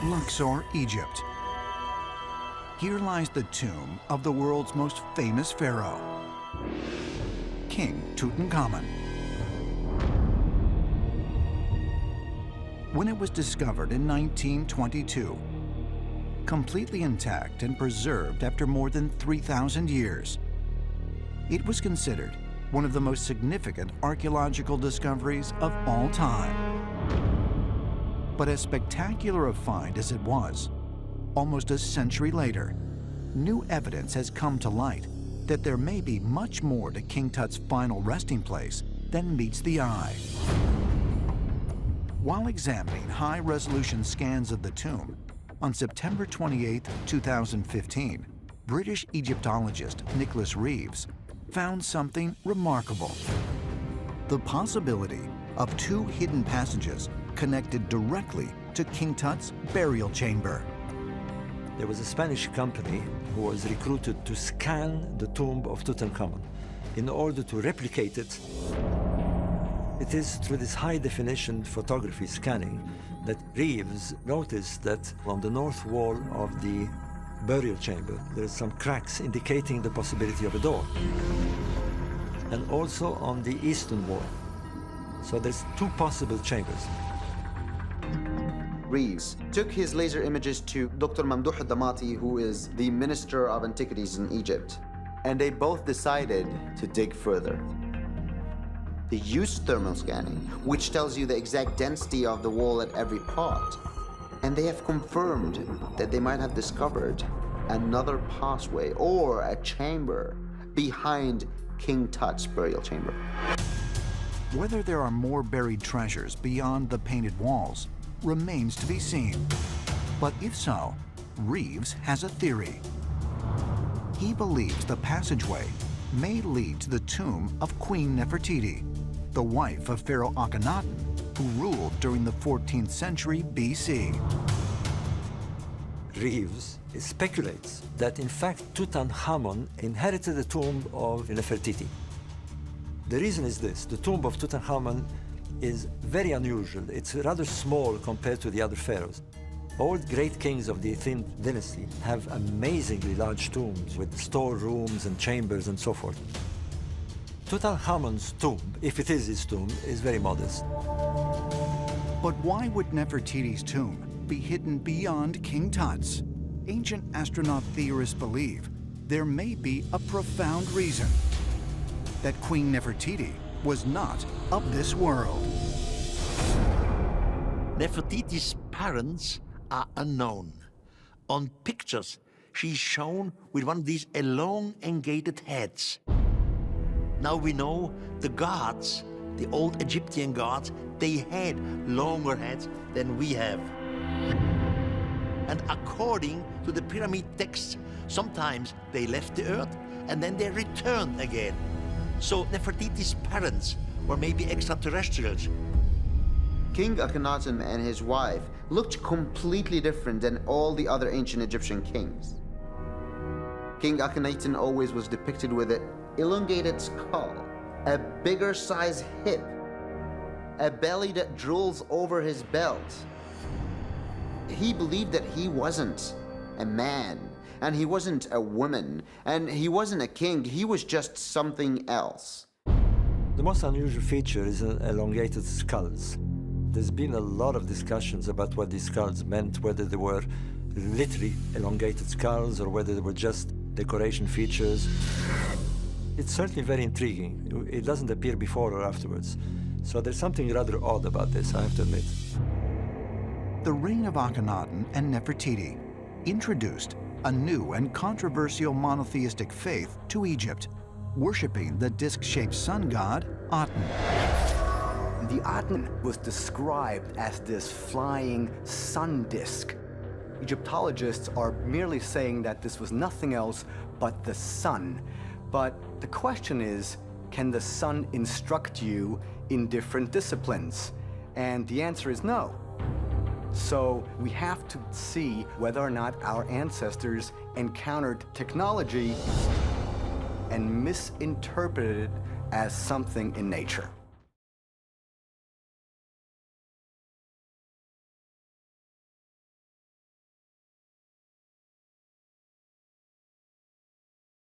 Luxor, Egypt. Here lies the tomb of the world's most famous pharaoh, King Tutankhamun. When it was discovered in 1922, completely intact and preserved after more than 3,000 years, it was considered one of the most significant archaeological discoveries of all time. But as spectacular a find as it was, almost a century later, new evidence has come to light that there may be much more to King Tut's final resting place than meets the eye. While examining high-resolution scans of the tomb, on September 28, 2015, British Egyptologist Nicholas Reeves found something remarkable: the possibility of two hidden passages connected directly to King Tut's burial chamber. There was a Spanish company who was recruited to scan the tomb of Tutankhamun in order to replicate it. It is through this high-definition photography scanning that Reeves noticed that on the north wall of the burial chamber, there are some cracks indicating the possibility of a door. And also on the eastern wall. So there's two possible chambers. Reeves took his laser images to Dr. Mamdouh al-Damati, who is the Minister of Antiquities in Egypt, and they both decided to dig further. They used thermal scanning, which tells you the exact density of the wall at every part, and they have confirmed that they might have discovered another passway or a chamber behind King Tut's burial chamber. Whether there are more buried treasures beyond the painted walls remains to be seen. But if so, Reeves has a theory. He believes the passageway may lead to the tomb of Queen Nefertiti, the wife of Pharaoh Akhenaten, who ruled during the 14th century BC. Reeves speculates that in fact Tutankhamun inherited the tomb of Nefertiti. The reason is this: the tomb of Tutankhamun is very unusual. It's rather small compared to the other pharaohs. All great kings of the Athenian dynasty have amazingly large tombs with storerooms and chambers and so forth. Tutankhamun's tomb, if it is his tomb, is very modest. But why would Nefertiti's tomb be hidden beyond King Tut's? Ancient astronaut theorists believe there may be a profound reason that Queen Nefertiti was not of this world. Nefertiti's parents are unknown. On pictures, she's shown with one of these elongated heads. Now we know the gods, the old Egyptian gods, they had longer heads than we have. And according to the pyramid texts, sometimes they left the earth and then they returned again. So Nefertiti's parents were maybe extraterrestrials. King Akhenaten and his wife looked completely different than all the other ancient Egyptian kings. King Akhenaten always was depicted with an elongated skull, a bigger size hip, a belly that drools over his belt. He believed that he wasn't a man, and he wasn't a woman, and he wasn't a king, he was just something else. The most unusual feature is elongated skulls. There's been a lot of discussions about what these skulls meant, whether they were literally elongated skulls or whether they were just decoration features. It's certainly very intriguing. It doesn't appear before or afterwards. So there's something rather odd about this, I have to admit. The reign of Akhenaten and Nefertiti introduced a new and controversial monotheistic faith to Egypt, worshipping the disc-shaped sun god, Aten. The Aten was described as this flying sun disk. Egyptologists are merely saying that this was nothing else but the sun. But the question is, can the sun instruct you in different disciplines? And the answer is no. So we have to see whether or not our ancestors encountered technology and misinterpreted it as something in nature.